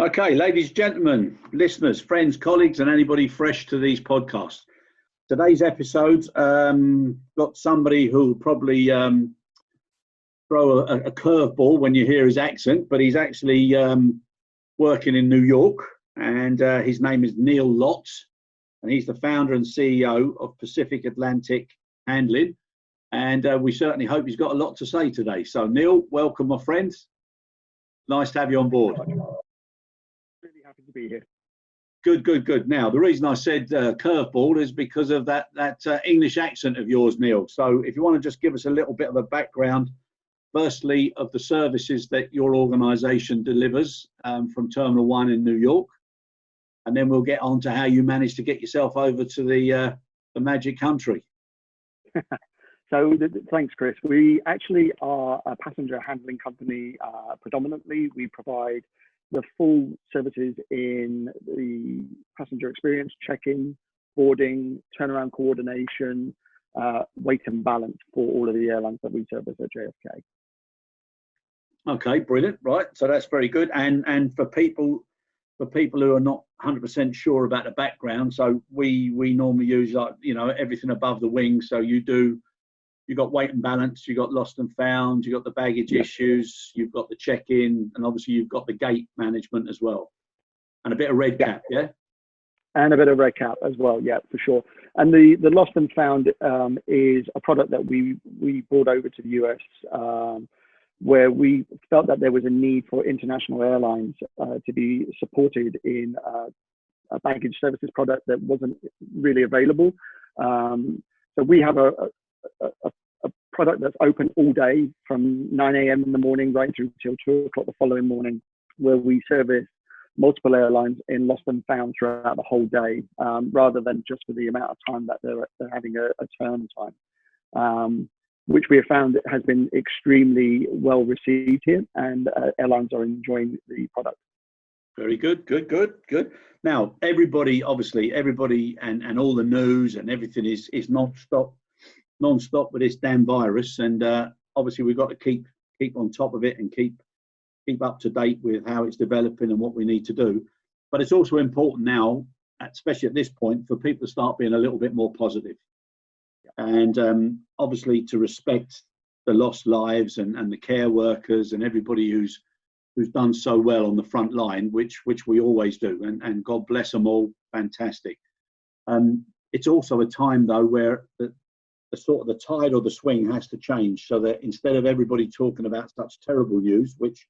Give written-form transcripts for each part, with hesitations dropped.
Okay, ladies, gentlemen, listeners, friends, colleagues, and anybody fresh to these podcasts. Today's episode's got somebody who'll probably throw a curveball when you hear his accent, but he's actually working in New York, and his name is Neil Lott, and he's the founder and CEO of Pacific Atlantic Handling, and we certainly hope he's got a lot to say today. So, Neil, welcome, my friend. Nice to have you on board. Really happy to be here. Good. Now, the reason I said curveball is because of that English accent of yours, Neil. So if you want to just give us a little bit of a background, firstly, of the services that your organisation delivers from Terminal 1 in New York, and then we'll get on to how you managed to get yourself over to the magic country. So thanks, Chris. We actually are a passenger handling company predominantly. We provide the full services in the passenger experience, check-in, boarding, turnaround coordination, weight and balance for all of the airlines that we service at JFK. Okay, brilliant. Right, so that's very good. And for people who are not 100% sure about the background, so we normally use everything above the wing. So you got weight and balance, you got lost and found, you got the baggage issues, you've got the check-in, and obviously you've got the gate management as well, and a bit of red cap, yeah? And a bit of red cap as well, yeah, for sure. And the lost and found is a product that we brought over to the US, where we felt that there was a need for international airlines to be supported in a baggage services product that wasn't really available. So we have a product that's open all day from 9 a.m. in the morning right through till 2 o'clock the following morning, where we service multiple airlines in lost and found throughout the whole day, rather than just for the amount of time that they're having a turn time, which we have found has been extremely well received here, and airlines are enjoying the product. Very good. Now, everybody and all the news and everything is non-stop with this damn virus, and obviously we've got to keep on top of it and keep up to date with how it's developing and what we need to do. But it's also important now, especially at this point, for people to start being a little bit more positive, and obviously to respect the lost lives and the care workers and everybody who's done so well on the front line, which we always do, and God bless them all. Fantastic. It's also a time though where the sort of the tide or the swing has to change, so that instead of everybody talking about such terrible news, which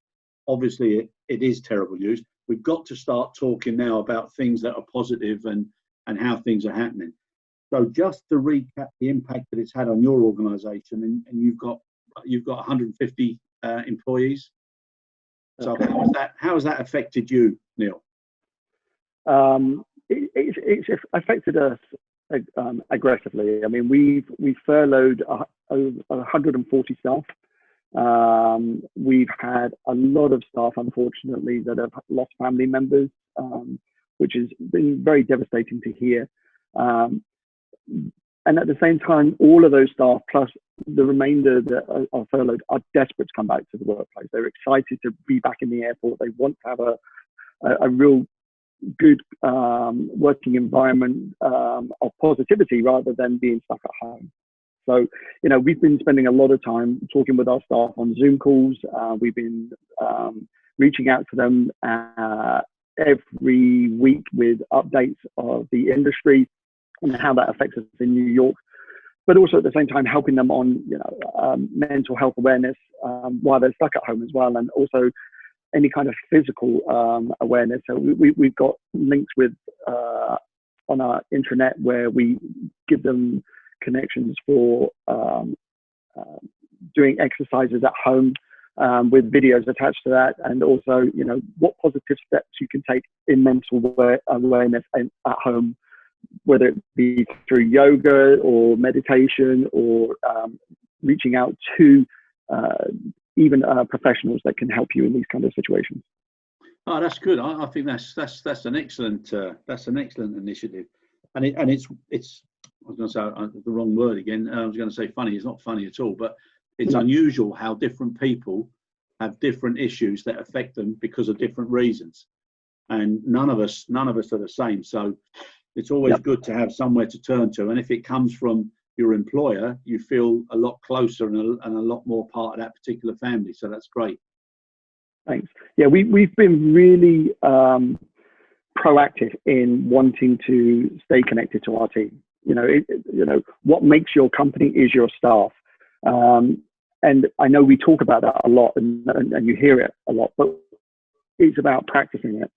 obviously it is terrible news, we've got to start talking now about things that are positive and how things are happening. So just to recap the impact that it's had on your organisation, and you've got 150 employees. So how has that affected you, Neil? It's affected us aggressively. I mean, we've furloughed over 140 staff. We've had a lot of staff, unfortunately, that have lost family members, which has been very devastating to hear. And at the same time, all of those staff, plus the remainder that are furloughed, are desperate to come back to the workplace. They're excited to be back in the airport. They want to have a real good working environment of positivity rather than being stuck at home. So, we've been spending a lot of time talking with our staff on Zoom calls. We've been reaching out to them every week with updates of the industry and how that affects us in New York, but also at the same time helping them on mental health awareness while they're stuck at home as well, and also any kind of physical awareness. So we've got links with on our intranet where we give them connections for doing exercises at home with videos attached to that, and also what positive steps you can take in mental awareness at home, whether it be through yoga or meditation or reaching out to even professionals that can help you in these kind of situations. Oh, that's good. I think that's an excellent initiative, and it's I was going to say the wrong word again. I was going to say funny. It's not funny at all, but it's unusual how different people have different issues that affect them because of different reasons. and none of us are the same. So it's always good to have somewhere to turn to. And if it comes from your employer, you feel a lot closer and a lot more part of that particular family. So that's great. Thanks. Yeah, we've been really proactive in wanting to stay connected to our team. What makes your company is your staff. And I know we talk about that a lot, and you hear it a lot, but it's about practicing it.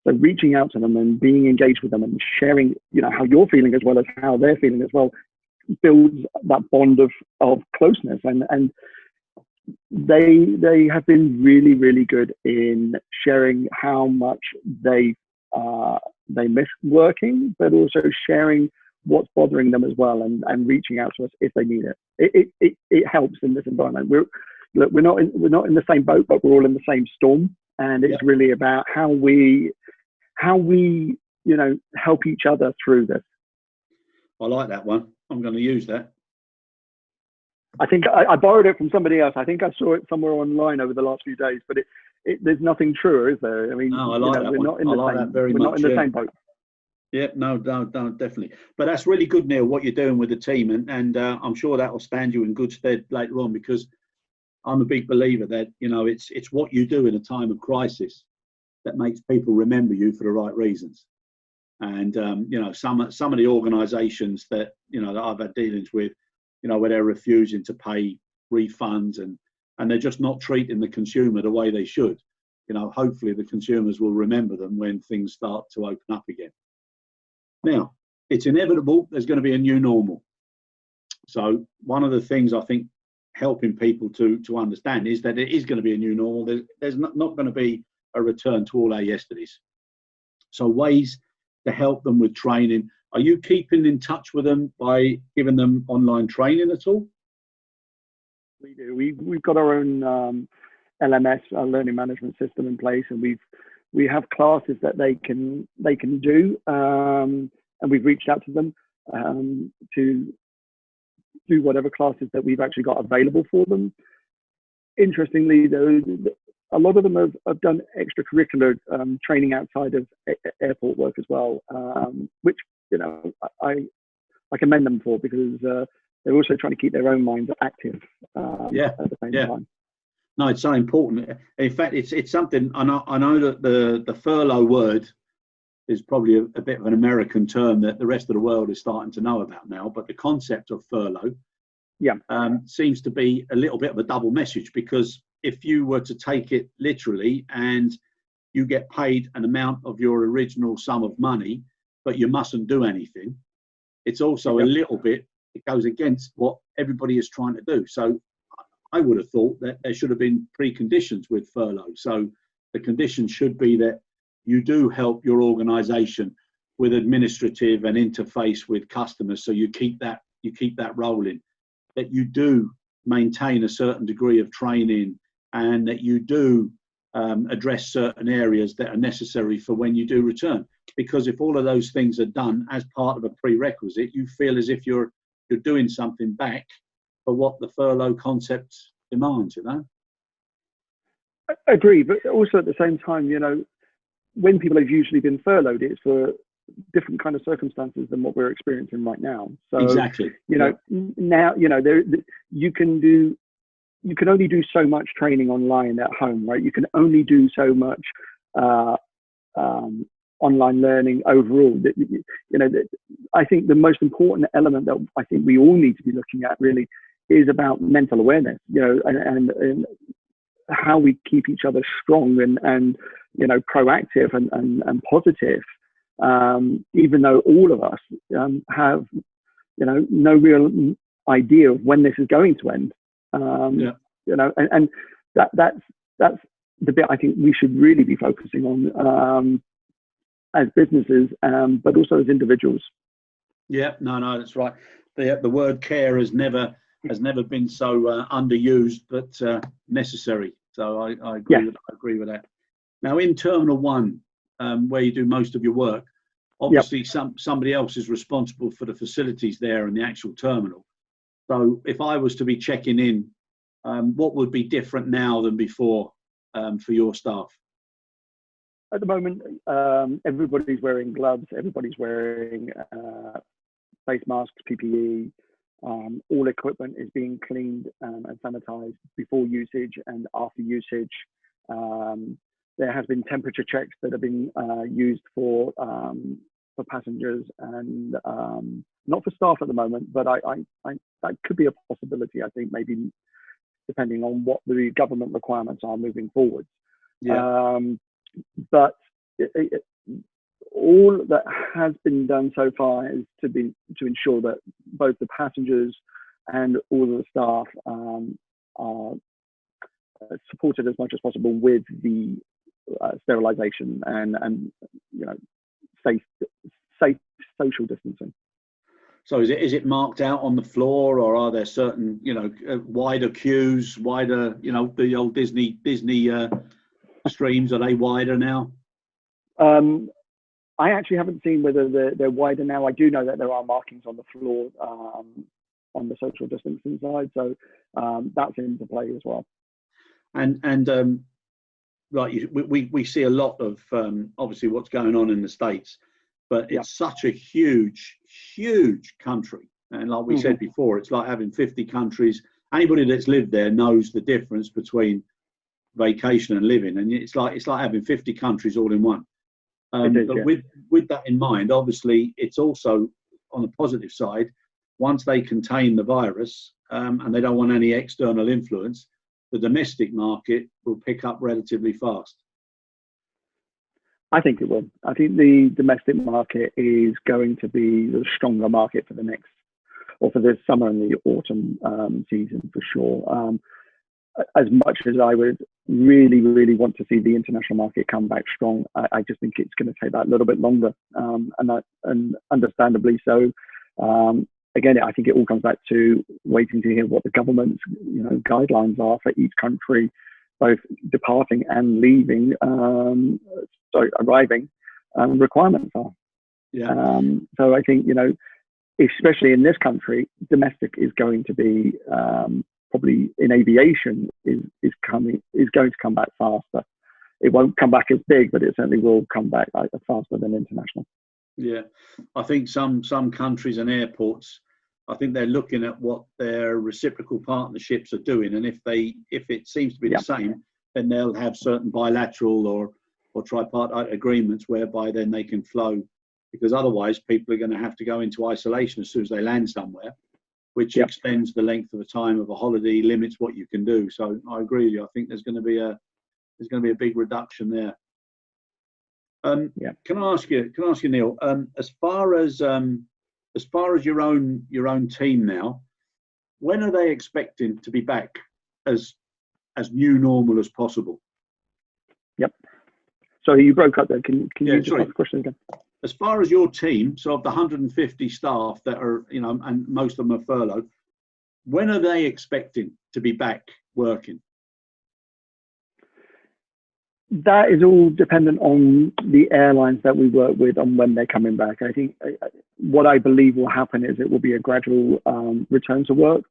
So reaching out to them and being engaged with them and sharing, how you're feeling as well as how they're feeling as well, builds that bond of closeness. And they have been really, really good in sharing how much they miss working, but also sharing what's bothering them as well, and reaching out to us if they need it. It helps in this environment. We're not in the same boat, but we're all in the same storm, and it's really about how we help each other through this. I like that one. I'm going to use that. I think I borrowed it from somebody else. I think I saw it somewhere online over the last few days, but there's nothing truer, is there? I mean, no, I like that. We're not in the same boat. Yeah, no, definitely. But that's really good, Neil, what you're doing with the team, and I'm sure that will stand you in good stead later on, because I'm a big believer that it's what you do in a time of crisis that makes people remember you for the right reasons. And some of the organisations that that I've had dealings with, where they're refusing to pay refunds and they're just not treating the consumer the way they should. Hopefully the consumers will remember them when things start to open up again. Now, it's inevitable there's going to be a new normal. So one of the things I think helping people to understand is that it is going to be a new normal. There's not going to be a return to all our yesterdays. So ways to help them with training. Are you keeping in touch with them by giving them online training at all? We do. We've got our own LMS, our learning management system, in place, and we have classes that they can do, and we've reached out to them to do whatever classes that we've actually got available for them. Interestingly, though, a lot of them have done extracurricular training outside of airport work as well, which I commend them for, because they're also trying to keep their own minds active at the same time. No, it's so important. In fact, it's something I know that the furlough word is probably a bit of an American term that the rest of the world is starting to know about now. But the concept of furlough seems to be a little bit of a double message, because if you were to take it literally and you get paid an amount of your original sum of money, but you mustn't do anything, it's also a little bit, it goes against what everybody is trying to do. So I would have thought that there should have been preconditions with furlough. So the conditions should be that you do help your organisation with administrative and interface with customers, so you keep that rolling. That you do maintain a certain degree of training, and that you do address certain areas that are necessary for when you do return. Because if all of those things are done as part of a prerequisite, you feel as if you're doing something back for what the furlough concept demands, I agree, but also at the same time, when people have usually been furloughed, it's for different kind of circumstances than what we're experiencing right now. So exactly, now you can only do so much training online at home, right? You can only do so much online learning overall. I think the most important element that I think we all need to be looking at really is about mental awareness, and how we keep each other strong and proactive and positive, even though all of us have no real idea of when this is going to end. And that's the bit I think we should really be focusing on as businesses, but also as individuals. Yeah, no, that's right. The word care has never been so underused, but necessary. So I agree with that. Now, in Terminal 1, where you do most of your work, obviously somebody else is responsible for the facilities there and the actual terminal. So if I was to be checking in, what would be different now than before for your staff? at the moment, everybody's wearing gloves, everybody's wearing face masks, PPE. All equipment is being cleaned and sanitized before usage and after usage. There has been temperature checks that have been used for passengers and not for staff at the moment, but that could be a possibility. I think maybe depending on what the government requirements are moving forward. Yeah. But all that has been done so far is to ensure that both the passengers and all of the staff are supported as much as possible with the sterilization and safe social distancing. So is it marked out on the floor, or are there certain wider queues, wider the old Disney streams, are they wider now? I actually haven't seen whether they're wider now. I do know that there are markings on the floor on the social distancing side, so that's into play as well. And right, we see a lot of obviously what's going on in the States, but it's such a huge country, and like we said before, it's like having 50 countries. Anybody that's lived there knows the difference between vacation and living, and it's like having 50 countries all in one. But with that in mind, obviously it's also on the positive side. Once they contain the virus and they don't want any external influence, the domestic market will pick up relatively fast. I think it will. I think the domestic market is going to be the stronger market for this summer and the autumn season for sure. As much as I would really want to see the international market come back strong, I just think it's going to take that a little bit longer, and understandably so. Again, I think it all comes back to waiting to hear what the government's guidelines are for each country, both departing and leaving, arriving, requirements are. Yeah. So I think especially in this country, domestic is going to be probably in aviation is going to come back faster. It won't come back as big, but it certainly will come back faster than international. Yeah, I think some countries and airports, I think they're looking at what their reciprocal partnerships are doing, and if it seems to be the same, then they'll have certain bilateral or tripartite agreements whereby then they can flow, because otherwise people are going to have to go into isolation as soon as they land somewhere, which extends the length of the time of a holiday, limits what you can do. So I agree with you. I think there's going to be a big reduction there. Can I ask you, Neil? As far as your own team now, when are they expecting to be back as new normal as possible? Yep. Sorry, you broke up there. Can you just ask the question again? As far as your team, so of the 150 staff that are, and most of them are furloughed, when are they expecting to be back working? That is all dependent on the airlines that we work with on when they're coming back. I think what I believe will happen is it will be a gradual return to work.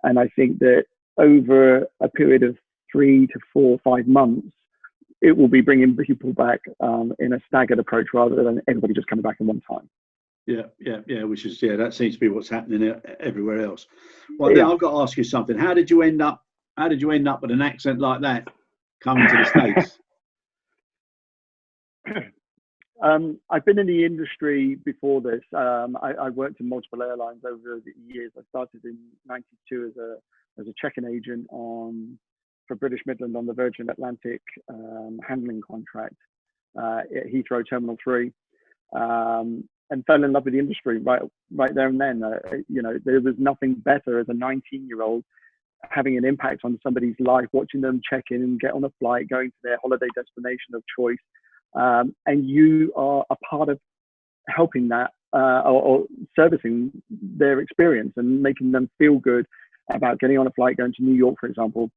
And I think that over a period of 3 to 4 or 5 months, it will be bringing people back in a staggered approach rather than everybody just coming back in one time. Yeah, which is, that seems to be what's happening everywhere else. Well, now I've got to ask you something. How did you end up with an accent like that coming to the States? I've been in the industry before this. I worked in multiple airlines over the years. I started in '92 as a check-in agent for British Midland on the Virgin Atlantic handling contract at Heathrow Terminal 3, and fell in love with the industry right there and then. There was nothing better as a 19-year-old having an impact on somebody's life, watching them check in and get on a flight, going to their holiday destination of choice. And you are a part of helping that or servicing their experience and making them feel good about getting on a flight, going to New York, for example.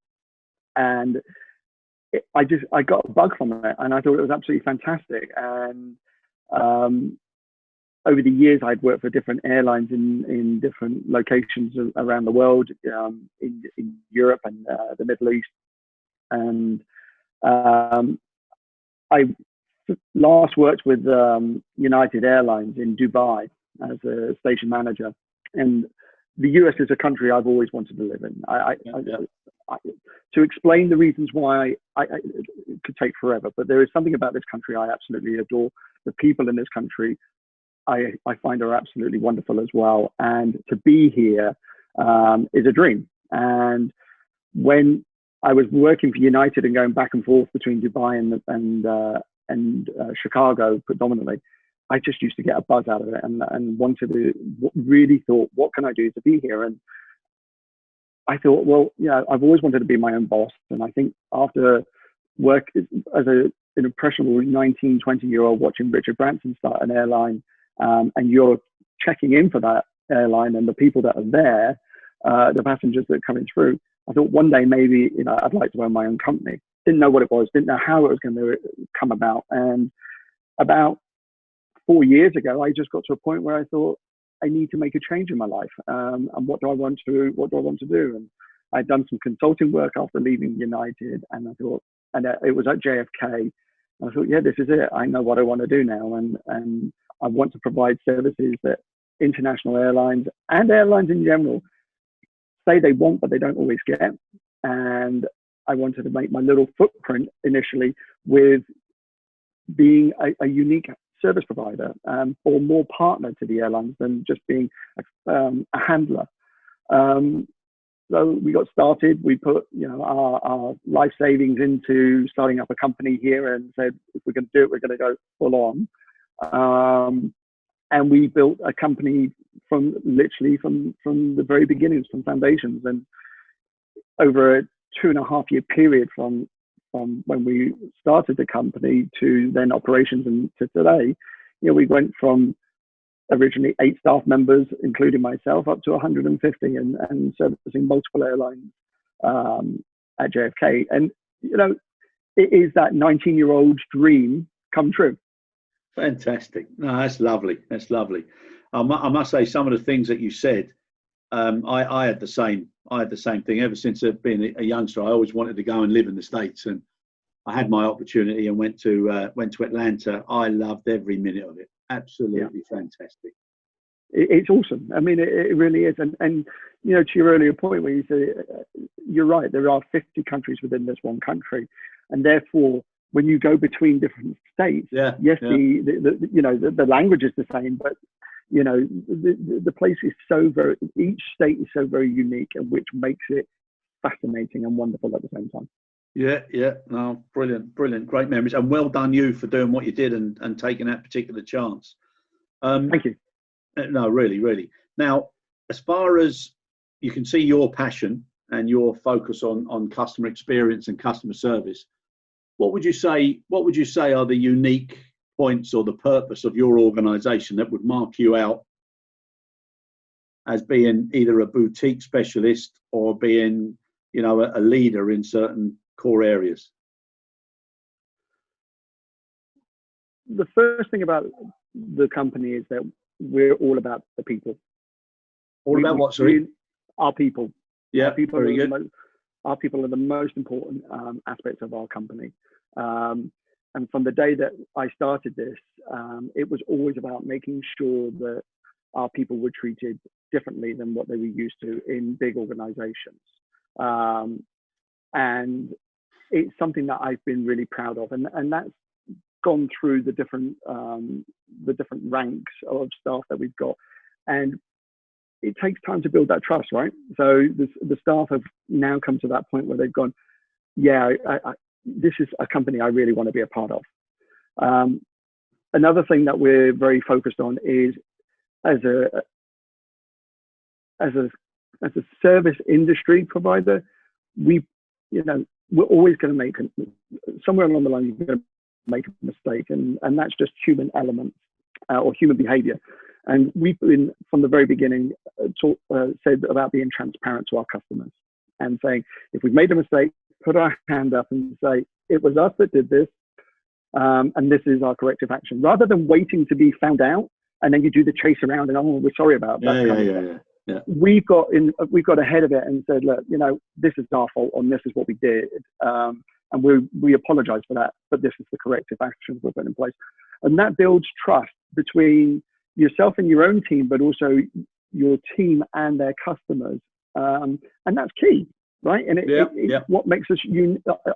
And I got a bug from it, and I thought it was absolutely fantastic. And over the years, I'd worked for different airlines in different locations around the world, in Europe and the Middle East. And I last worked with United Airlines in Dubai as a station manager, and the US is a country I've always wanted to live in. To explain the reasons why, it could take forever, but there is something about this country I absolutely adore. The people in this country I find are absolutely wonderful as well, and to be here is a dream. And when I was working for United and going back and forth between Dubai and Chicago predominantly, I just used to get a buzz out of it, and wanted to, really thought, what can I do to be here? And I thought, well, I've always wanted to be my own boss. And I think after work as an impressionable 19, 20-year-old watching Richard Branson start an airline, and you're checking in for that airline and the people that are there, the passengers that are coming through, I thought one day maybe, I'd like to own my own company. Didn't know what it was, didn't know how it was going to come about. And about 4 years ago, I just got to a point where I thought, I need to make a change in my life. And what do I want to do? And I'd done some consulting work after leaving United, and I thought, and it was at JFK. And I thought, yeah, this is it. I know what I want to do now. And I want to provide services that international airlines and airlines in general say they want, but they don't always get. And I wanted to make my little footprint initially with being a unique service provider, or more partner to the airlines than just being a handler. So we got started. We put our life savings into starting up a company here, and said, if we're going to do it, we're going to go full on. And we built a company from the very beginnings, from foundations. And over a 2.5-year period from when we started the company to then operations and to today, we went from originally 8 staff members, including myself, up to 150 and servicing multiple airlines at JFK. And, it is that 19-year-old dream come true. Fantastic. No, that's lovely. That's lovely. I must say, some of the things that you said, I had the same. I had the same thing ever since being a youngster. I always wanted to go and live in the States, and I had my opportunity and went to Atlanta. I loved every minute of it. Absolutely fantastic. It's awesome. I mean, it really is. And to your earlier point where you say, you're right, there are 50 countries within this one country, and therefore when you go between different states, the language is the same, but the place is each state is so very unique, and which makes it fascinating and wonderful at the same time. No, brilliant, great memories, and well done you for doing what you did and taking that particular chance. Thank you. No, really. Now, as far as you can see, your passion and your focus on customer experience and customer service, what would you say are the unique points or the purpose of your organization that would mark you out as being either a boutique specialist or being a leader in certain core areas? The first thing about the company is that we're all about the people. All about what, sorry? Our people. Yeah, our people very good. Our people are the most important aspects of our company. And from the day that I started this, it was always about making sure that our people were treated differently than what they were used to in big organizations. And it's something that I've been really proud of. And that's gone through the different ranks of staff that we've got. And it takes time to build that trust, right? So the staff have now come to that point where they've gone, this is a company I really want to be a part of. Another thing that we're very focused on is as a service industry provider, we're always going to make somewhere along the line you're going to make a mistake, and that's just human elements or human behavior. And we've been from the very beginning said about being transparent to our customers and saying, if we've made a mistake, put our hand up and say, it was us that did this, and this is our corrective action, rather than waiting to be found out and then you do the chase around and, we're sorry about that. Yeah. We've got ahead of it and said, look, this is our fault and this is what we did, and we apologize for that, but this is the corrective actions we're putting in place. And that builds trust between yourself and your own team, but also your team and their customers. And that's key, right? And it's what makes us,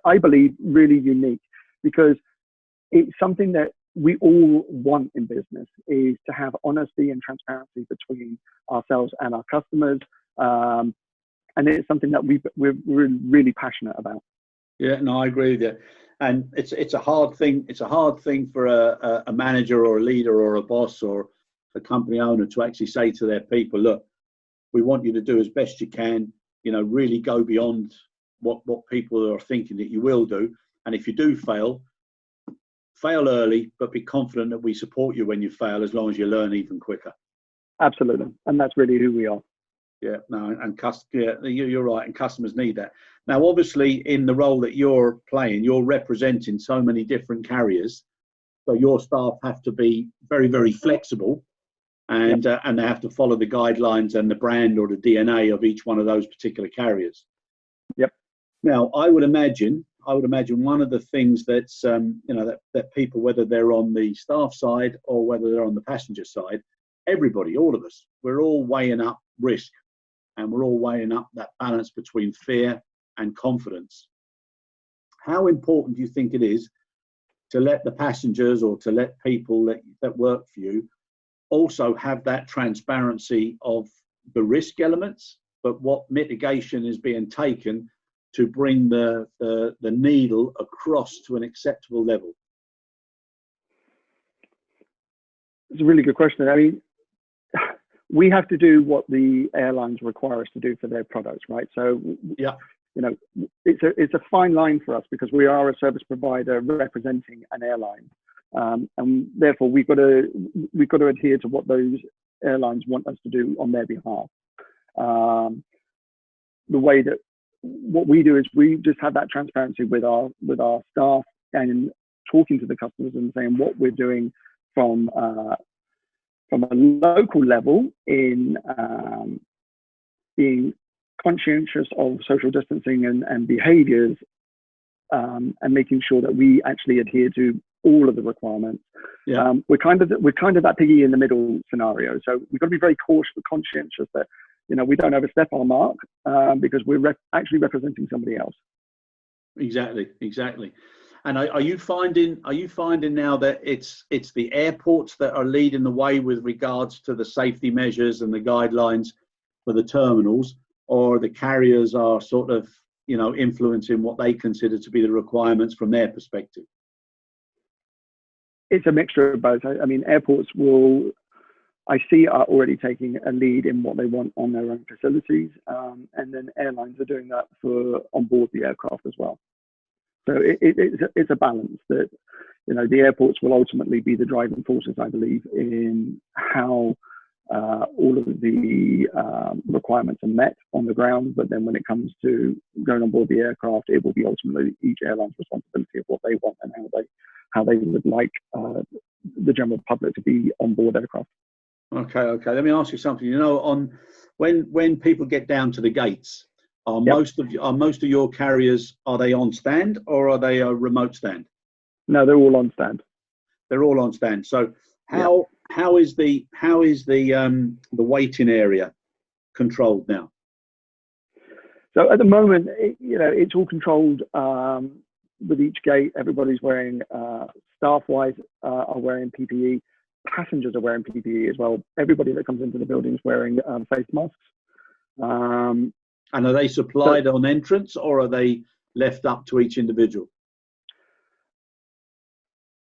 I believe, really unique, because it's something that we all want in business, is to have honesty and transparency between ourselves and our customers. And it's something that we're really passionate about. Yeah, no, I agree with you. And it's a hard thing. It's a hard thing for a manager or a leader or a boss or a company owner to actually say to their people, look, we want you to do as best you can, really go beyond what people are thinking that you will do. And if you do fail early, but be confident that we support you when you fail, as long as you learn even quicker. Absolutely. And that's really who we are. Yeah, no, and you're right, and customers need that. Now, obviously, in the role that you're playing, you're representing so many different carriers, so your staff have to be very, very flexible, and they have to follow the guidelines and the brand or the DNA of each one of those particular carriers. Yep. Now, I would imagine one of the things that's that people, whether they're on the staff side or whether they're on the passenger side, everybody, all of us, we're all weighing up risk. And we're all weighing up that balance between fear and confidence. How important do you think it is to let the passengers or to let people that work for you also have that transparency of the risk elements, but what mitigation is being taken to bring the needle across to an acceptable level? It's a really good question. I mean, we have to do what the airlines require us to do for their products, right? So, it's a fine line for us, because we are a service provider representing an airline, and therefore we've got to adhere to what those airlines want us to do on their behalf. The way that what we do is we just have that transparency with our staff, and talking to the customers and saying what we're doing from a local level in being conscientious of social distancing and behaviours, and making sure that we actually adhere to all of the requirements. Yeah. We're kind of that piggy in the middle scenario. So we've got to be very conscientious that we don't overstep our mark, because we're actually representing somebody else. Exactly. And are you finding now that it's the airports that are leading the way with regards to the safety measures and the guidelines for the terminals, or the carriers are sort of influencing what they consider to be the requirements from their perspective? It's a mixture of both. I mean, airports are already taking a lead in what they want on their own facilities, and then airlines are doing that for on board the aircraft as well. So it's a balance that, the airports will ultimately be the driving forces, I believe, in how all of the requirements are met on the ground. But then when it comes to going on board the aircraft, it will be ultimately each airline's responsibility of what they want and how they would like the general public to be on board aircraft. Okay. Let me ask you something. On when people get down to the gates, are most of your carriers, are they on stand or are they a remote stand? No, they're all on stand. They're all on stand. So how is the waiting area controlled now? So at the moment, it's all controlled with each gate. Everybody's wearing, staff-wise, are wearing PPE. Passengers are wearing PPE as well. Everybody that comes into the building is wearing face masks. And are they supplied on entrance, or are they left up to each individual?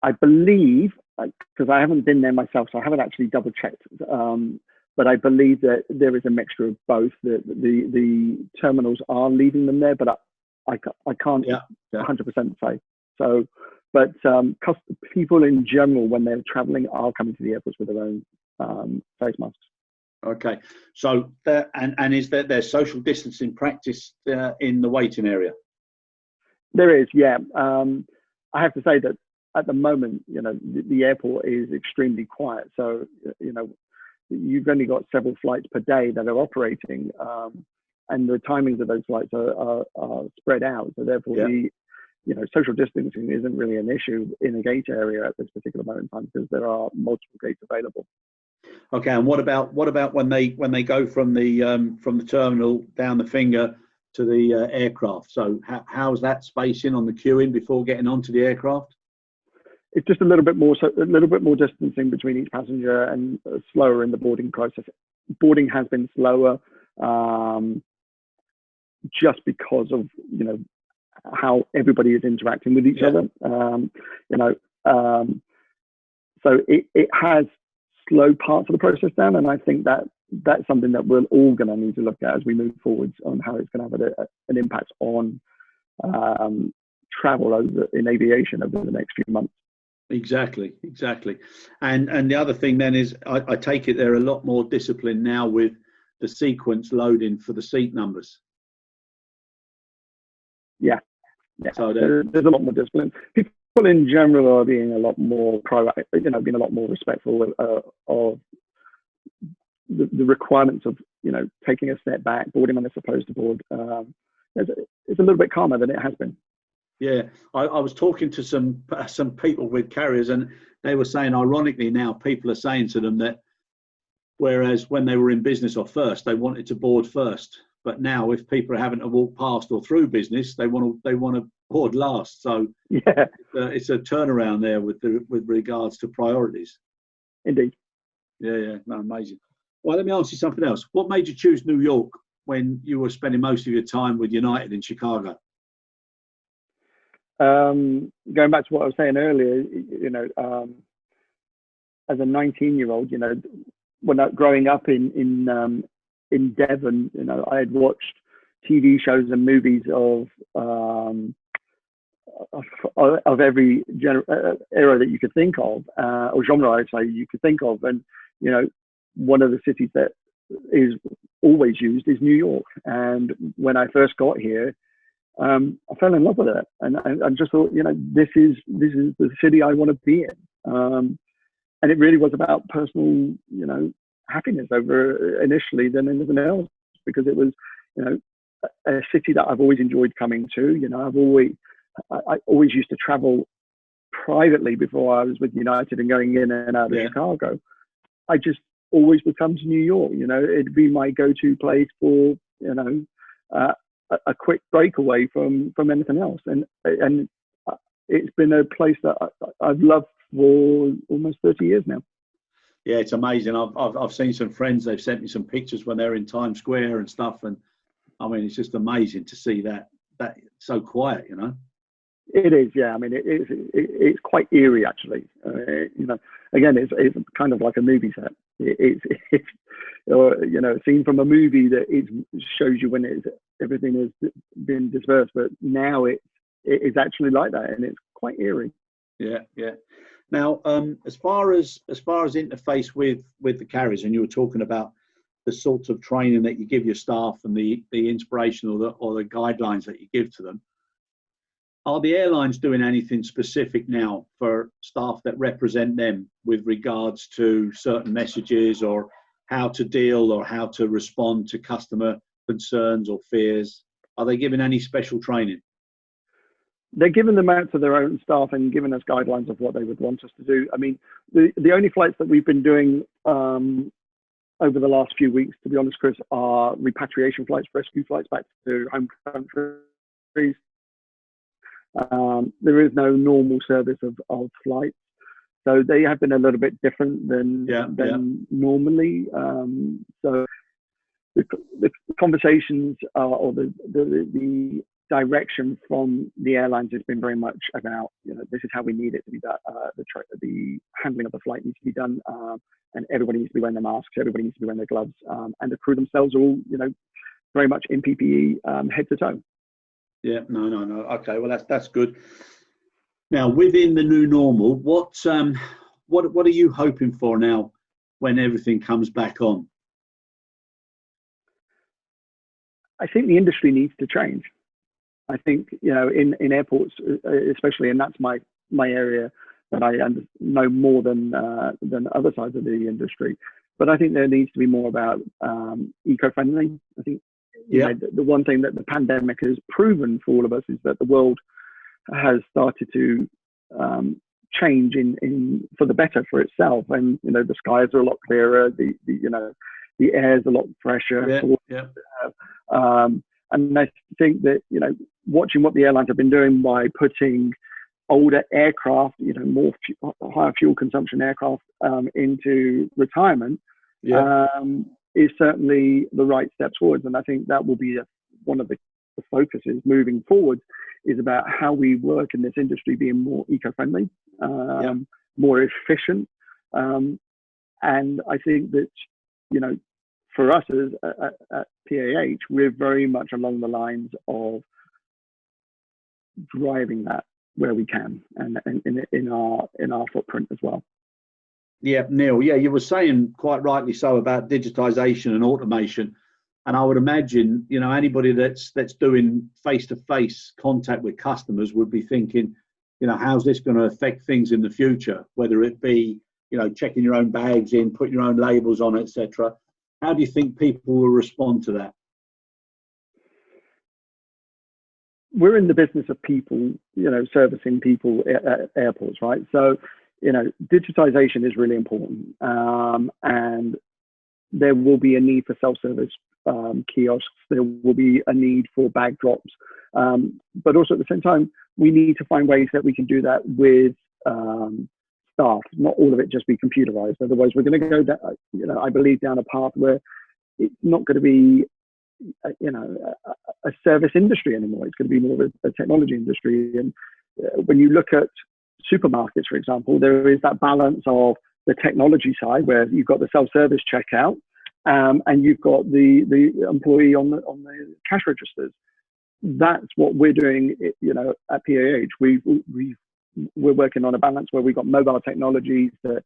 I believe, because I haven't been there myself, so I haven't actually double checked. But I believe that there is a mixture of both. The terminals are leaving them there, but I can't 100% say. So, but people in general, when they're traveling, are coming to the airports with their own face masks. Okay, so and is there social distancing practice in the waiting area? There is, yeah. I have to say that at the moment, the airport is extremely quiet. So, you've only got several flights per day that are operating, and the timings of those flights are spread out. So therefore, social distancing isn't really an issue in a gate area at this particular moment in time because there are multiple gates available. Okay, and what about when they go from the terminal down the finger to the aircraft? So how's that spacing on the queuing before getting onto the aircraft? It's just a little bit more distancing between each passenger and slower in the boarding process. Boarding has been slower just because of how everybody is interacting with each other. So it has slowed parts of the process down, and I think that's something that we're all going to need to look at as we move forwards on how it's going to have an impact on travel in aviation over the next few months. Exactly. And the other thing then is, I take it they're a lot more disciplined now with the sequence loading for the seat numbers. Yeah. So there's a lot more discipline. People in general are being a lot more proactive, being a lot more respectful of the requirements of, taking a step back, boarding when they're supposed to board. It's a little bit calmer than it has been. Yeah, I was talking to some people with carriers, and they were saying, ironically, now people are saying to them that whereas when they were in business or first, they wanted to board first, but now if people are having to walk past or through business, they want to board last. So yeah, it's a turnaround there with regards to priorities. Indeed. Yeah, no, amazing. Well, let me ask you something else. What made you choose New York when you were spending most of your time with United in Chicago? Going back to what I was saying earlier, as a 19-year-old, when growing up in Devon, I had watched TV shows and movies of every era that you could think of, or genre, I'd say, you could think of. And, one of the cities that is always used is New York. And when I first got here, I fell in love with it. And I just thought, this is the city I want to be in. And it really was about personal, happiness over initially than anything else, because it was, a city that I've always enjoyed coming to. I always used to travel privately before I was with United and going in and out of Chicago. I just always would come to New York. It'd be my go-to place for, a quick breakaway from anything else. And it's been a place that I've loved for almost 30 years now. Yeah, it's amazing. I've seen some friends, they've sent me some pictures when they're in Times Square and stuff, and I mean, it's just amazing to see that so quiet, It is, yeah. I mean, it's quite eerie, actually. Again, it's kind of like a movie set. It's a scene from a movie that it shows you when everything has been dispersed, but now it is actually like that, and it's quite eerie. Yeah. Now, as far as interface with the carriers, and you were talking about the sorts of training that you give your staff and the inspiration or the guidelines that you give to them, are the airlines doing anything specific now for staff that represent them with regards to certain messages or how to deal or how to respond to customer concerns or fears? Are they giving any special training? They're giving them out to their own staff and giving us guidelines of what they would want us to do. I mean, the only flights that we've been doing over the last few weeks, to be honest, Chris, are repatriation flights, rescue flights back to home countries. There is no normal service of flights, so they have been a little bit different than normally. So the conversations or the direction from the airlines has been very much about, this is how we need it to be done. The handling of the flight needs to be done, and everybody needs to be wearing their masks, everybody needs to be wearing their gloves, and the crew themselves are all, very much in PPE, head to toe. Yeah, no. Okay, well that's good. Now, within the new normal, what are you hoping for now when everything comes back on? I think the industry needs to change. I think, in airports, especially, and that's my area that I know more than other sides of the industry. But I think there needs to be more about eco-friendly. I think the one thing that the pandemic has proven for all of us is that the world has started to change in for the better for itself, and the skies are a lot clearer, the air is a lot fresher. And I think that watching what the airlines have been doing by putting older aircraft, more higher fuel consumption aircraft into retirement is certainly the right steps forwards. And I think that will be one of the focuses moving forward, is about how we work in this industry being more eco-friendly, more efficient. And I think that, for us at PAH, we're very much along the lines of driving that where we can, and in our footprint as well. Yeah, Neil. Yeah, you were saying quite rightly so about digitization and automation, and I would imagine anybody that's doing face-to-face contact with customers would be thinking, how's this going to affect things in the future? Whether it be checking your own bags in, putting your own labels on, etc. How do you think people will respond to that? We're in the business of people, servicing people at airports, right? So, digitization is really important, and there will be a need for self-service kiosks. There will be a need for bag drops, but also at the same time, we need to find ways that we can do that with staff. Not all of it just be computerized. Otherwise, we're going to go down, I believe, down a path where it's not going to be a service industry anymore. It's going to be more of a technology industry. And when you look at supermarkets, for example, there is that balance of the technology side where you've got the self-service checkout, and you've got the employee on the cash registers. That's what we're doing, at PAH. We're working on a balance where we've got mobile technologies that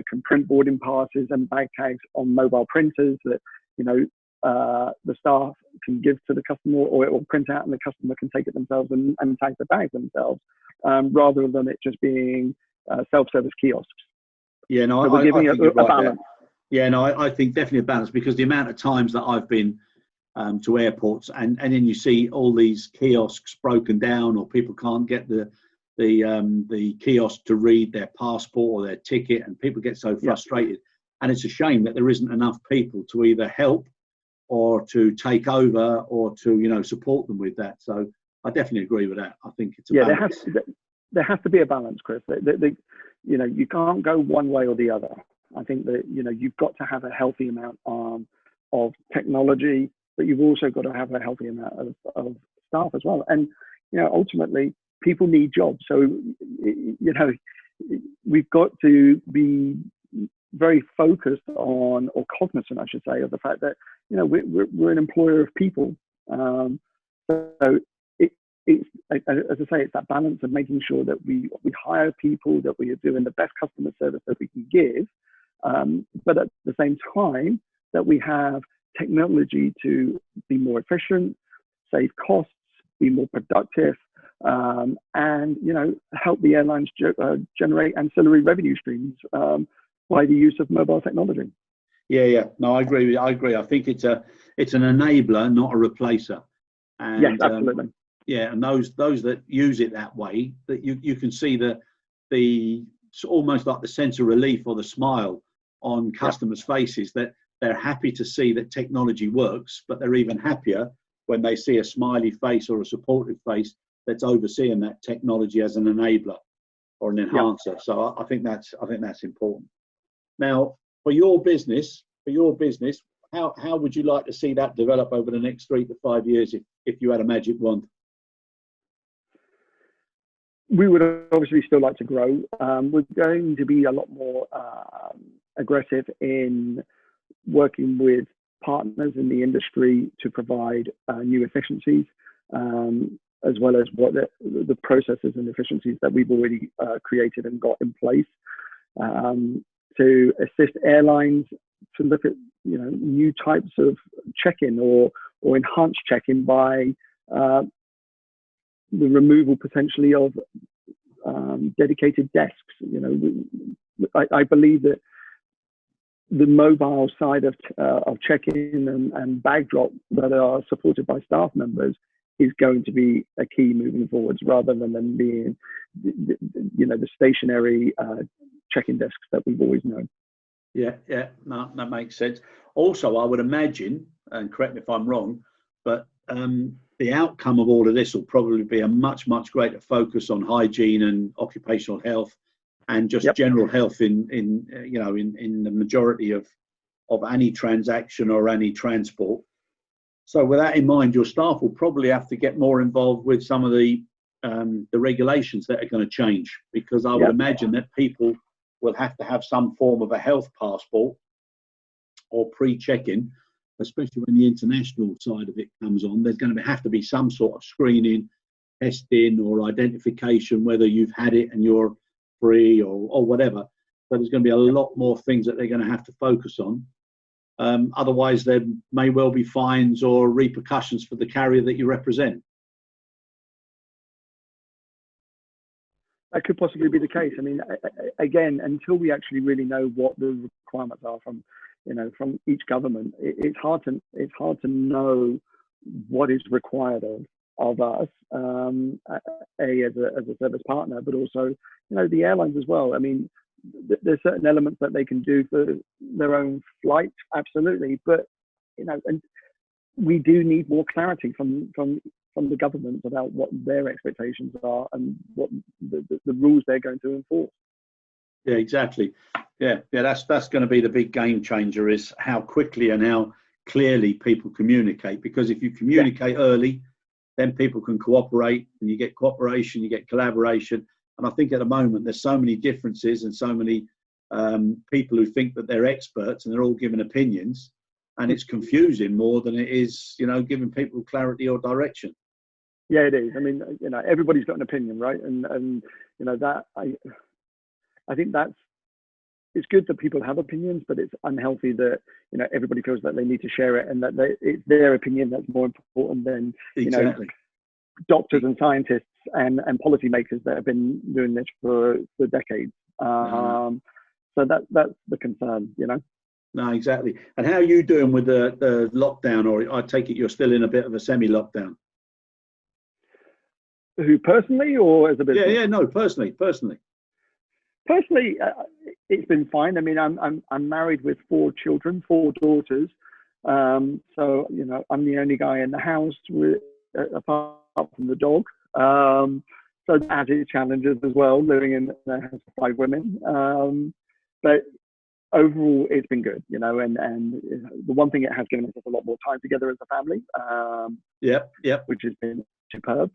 can print boarding passes and bag tags on mobile printers that the staff can give to the customer, or it will print out and the customer can take it themselves and tag the bag themselves, rather than it just being self-service kiosks. Yeah, no, so we're giving I think a balance. Yeah, no, I think definitely a balance, because the amount of times that I've been to airports and then you see all these kiosks broken down, or people can't get the kiosk to read their passport or their ticket, and people get so frustrated. And it's a shame that there isn't enough people to either help or to take over or to support them with that. So I definitely agree with that. I think it's a balance. There has to be a balance, Chris. You can't go one way or the other. I think that you've got to have a healthy amount of technology, but you've also got to have a healthy amount of staff as well. And ultimately, people need jobs. So we've got to be very focused on, or cognizant, I should say, of the fact that we're an employer of people. So it's, as I say, it's that balance of making sure that we hire people, that we are doing the best customer service that we can give, but at the same time that we have technology to be more efficient, save costs, be more productive, and help the airlines generate ancillary revenue streams by the use of mobile technology. Yeah. No, I agree. I think it's an enabler, not a replacer. And, yes, absolutely. And those that use it that way, that you can see the almost like the sense of relief or the smile on customers' faces, that they're happy to see that technology works, but they're even happier when they see a smiley face or a supportive face that's overseeing that technology as an enabler or an enhancer. So I think that's important. Now, for your business, how would you like to see that develop over the next 3 to 5 years if you had a magic wand? We would obviously still like to grow. We're going to be a lot more aggressive in working with partners in the industry to provide new efficiencies, as well as what the processes and efficiencies that we've already created and got in place, to assist airlines to look at new types of check-in or enhanced check-in by the removal potentially of dedicated desks. I believe that the mobile side of check-in and bag drop that are supported by staff members is going to be a key moving forwards, rather than them being, the stationary check-in desks that we've always known. Yeah, yeah, no, that makes sense. Also, I would imagine, and correct me if I'm wrong, but the outcome of all of this will probably be a much, much greater focus on hygiene and occupational health, and just general health in the majority of any transaction or any transport. So with that in mind, your staff will probably have to get more involved with some of the regulations that are going to change, because I would imagine that people will have to have some form of a health passport or pre-check-in, especially when the international side of it comes on. There's going to have to be some sort of screening, testing, or identification, whether you've had it and you're free or whatever. So there's going to be a lot more things that they're going to have to focus on. Otherwise, there may well be fines or repercussions for the carrier that you represent. That could possibly be the case. I mean, again, until we actually really know what the requirements are from each government, it's hard to know what is required of us, as a service partner, but also, the airlines as well. I mean, there's certain elements that they can do for their own flight, absolutely, but and we do need more clarity from the government about what their expectations are and what the rules they're going to enforce. Yeah, exactly. Yeah, that's going to be the big game changer, is how quickly and how clearly people communicate. Because if you communicate early, then people can cooperate, and you get cooperation, you get collaboration. And I think at the moment there's so many differences and so many people who think that they're experts, and they're all giving opinions, and it's confusing more than it is, giving people clarity or direction. Yeah, it is. I mean, everybody's got an opinion, right? And that I think it's good that people have opinions, but it's unhealthy that everybody feels that they need to share it, and that it's their opinion that's more important than doctors and scientists and policymakers that have been doing this for decades. So that's the concern, No, exactly. And how are you doing with the lockdown? Or I take it you're still in a bit of a semi-lockdown? Who, personally or as a business? Yeah, no, personally. Personally, it's been fine. I mean, I'm married with 4 children, 4 daughters. So I'm the only guy in the house, apart from the dog. So that has its challenges as well, living in a house of 5 women. But overall, it's been good, and the one thing it has given us is a lot more time together as a family. Which has been superb.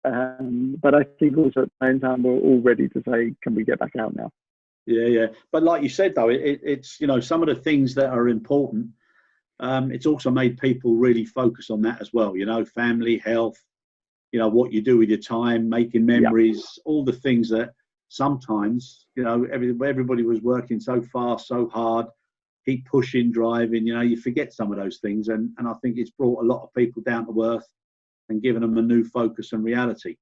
But I think also at the same time we're all ready to say, can we get back out now? Yeah. But like you said, though, it's some of the things that are important. It's also made people really focus on that as well. Family, health, what you do with your time, making memories, all the things that sometimes, everybody was working so fast, so hard, keep pushing, driving, you forget some of those things. And I think it's brought a lot of people down to earth and given them a new focus and reality.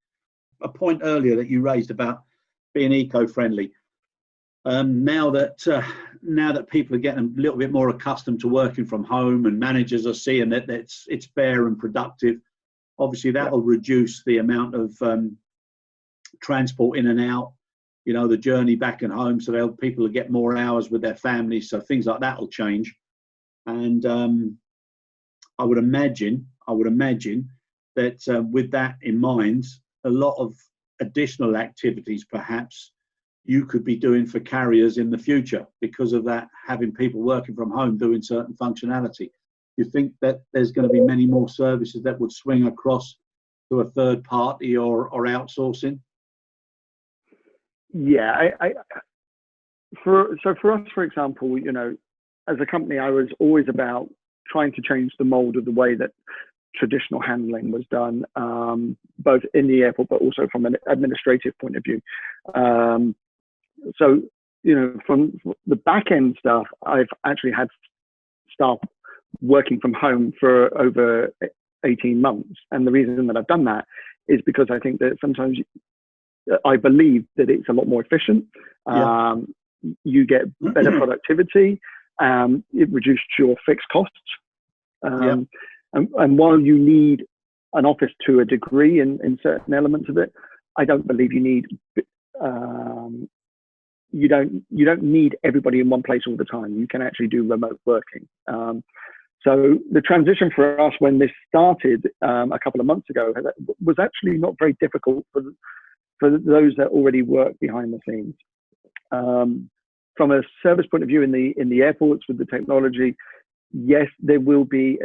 A point earlier that you raised about being eco-friendly. Now that people are getting a little bit more accustomed to working from home, and managers are seeing that it's fair and productive, obviously that will reduce the amount of transport in and out, the journey back and home, so people will get more hours with their families, so things like that will change. And I would imagine that with that in mind, a lot of additional activities perhaps you could be doing for carriers in the future because of that, having people working from home doing certain functionality. You think that there's going to be many more services that would swing across to a third party or outsourcing? Yeah, for us, for example, as a company, I was always about trying to change the mold of the way that traditional handling was done, both in the airport, but also from an administrative point of view. So, from the back end stuff, I've actually had staff working from home for over 18 months. And the reason that I've done that is because I think that sometimes I believe that it's a lot more efficient. You get better productivity. It reduces your fixed costs. And while you need an office to a degree in certain elements of it. I don't believe you need you don't need everybody in one place all the time. You can actually do remote working. So the transition for us when this started a couple of months ago was actually not very difficult for those that already work behind the scenes. From a service point of view in the airports with the technology, yes, there will be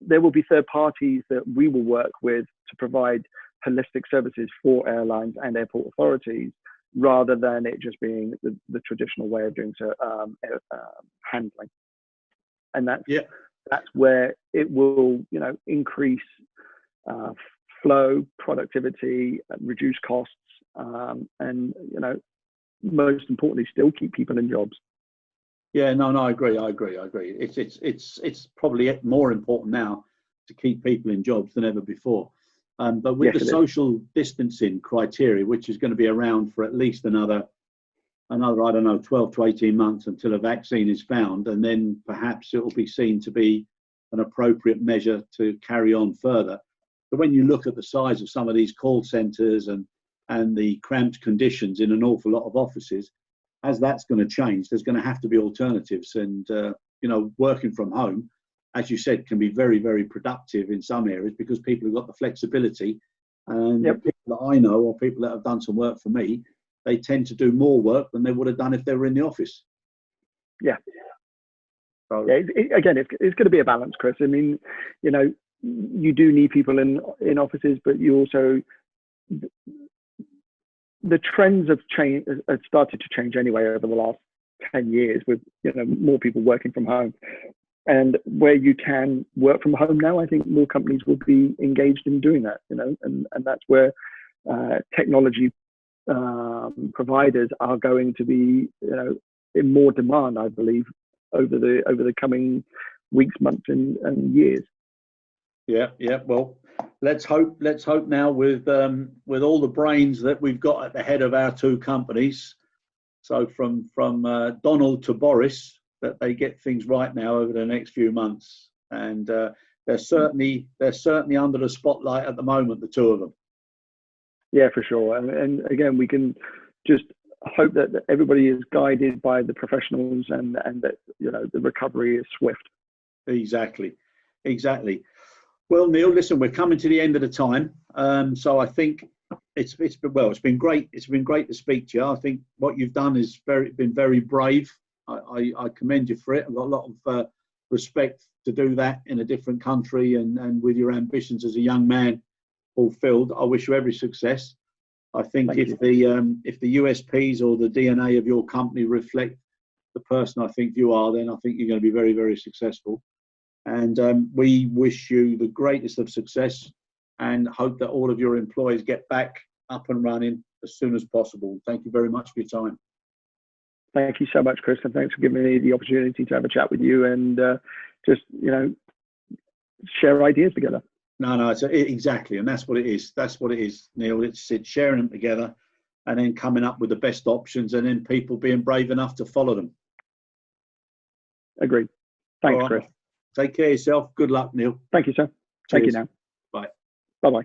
there will be third parties that we will work with to provide holistic services for airlines and airport authorities, rather than it just being the traditional way of doing so, handling. And that's where it will, increase flow, productivity, reduce costs, and most importantly, still keep people in jobs. Yeah, no, I agree. It's probably more important now to keep people in jobs than ever before. But with the social distancing criteria, which is going to be around for at least another, I don't know, 12 to 18 months until a vaccine is found, and then perhaps it will be seen to be an appropriate measure to carry on further. But when you look at the size of some of these call centres and the cramped conditions in an awful lot of offices, as that's going to change, there's going to have to be alternatives. And, working from home, as you said, can be very, very productive in some areas because people have got the flexibility. And the people that I know, or people that have done some work for me, they tend to do more work than they would have done if they were in the office. Yeah. So, again, it's going to be a balance, Chris. I mean, you do need people in offices, but you also, the trends have started to change anyway over the last 10 years with more people working from home. And where you can work from home now, I think more companies will be engaged in doing that, and that's where technology providers are going to be in more demand, I believe, over the coming weeks, months, and years. Yeah. Well, let's hope now with all the brains that we've got at the head of our two companies. So from Donald to Boris, that they get things right now over the next few months. And they're certainly under the spotlight at the moment, the two of them. Yeah, for sure. And again, we can just hope that everybody is guided by the professionals and that the recovery is swift. Exactly. Well, Neil, listen, we're coming to the end of the time. So I think it's been great. It's been great to speak to you. I think what you've done is been very brave. I commend you for it. I've got a lot of respect to do that in a different country and with your ambitions as a young man fulfilled. I wish you every success. I think if the USPs or the DNA of your company reflect the person I think you are, then I think you're going to be very, very successful. And we wish you the greatest of success and hope that all of your employees get back up and running as soon as possible. Thank you very much for your time. Thank you so much, Chris, and thanks for giving me the opportunity to have a chat with you and just share ideas together. No, exactly, and that's what it is. That's what it is, Neil. It's sharing them together, and then coming up with the best options, and then people being brave enough to follow them. Agreed. Thanks, Chris. Take care of yourself. Good luck, Neil. Thank you, sir. Thank you now. Bye. Bye-bye.